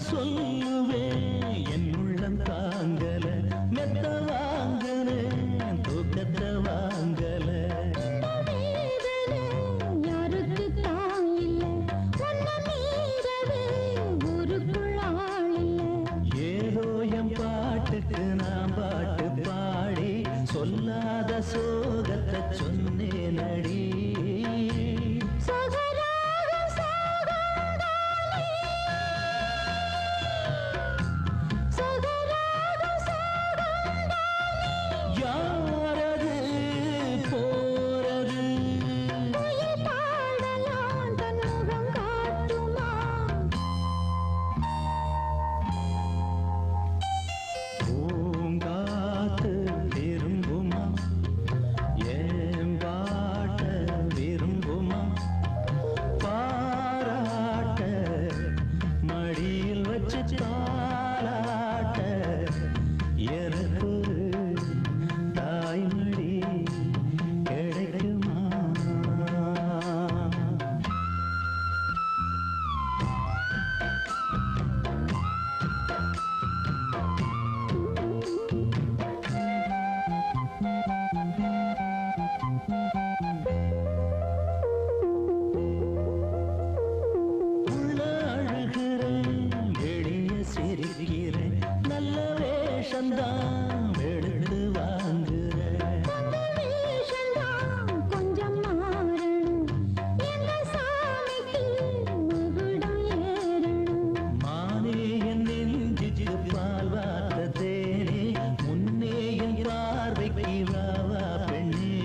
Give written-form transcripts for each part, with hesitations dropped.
சொல்லுவேன் என் உள்ளம் தாங்கல மெத்த வாங்கல தூக்கத்தை வாங்கல யாருக்கு தாங்கில்ல ஒன்ன மீறவே ஊருக்குள் ஆள் இல்ல ஏதோ என் பாட்டுக்கு நான் பாட்டு பாடி சொல்லாத சோகத்தை சொன்னேன் அடி நல்ல வேஷந்தான் எடுத்து வாங்குறேன் கொஞ்சம் மாறணும் எந்த சாமிக்கு மகுடம் ஏறணும் மானே என் நெஞ்சுக்கு பால் வார்த்த தேனே முன்னே என் பார்வைக்கு வாவா பெண்ணே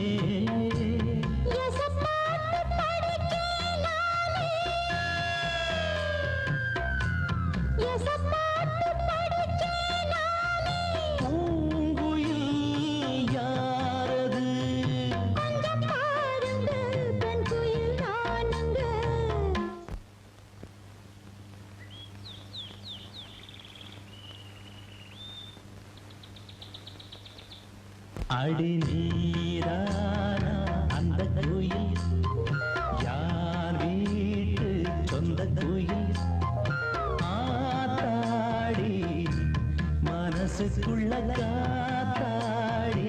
அடி நீரான அந்த கோயில் யார் வீட்டு சொந்த கோயில் ஆத்தாடி மனசுக்குள்ள காத்தாடி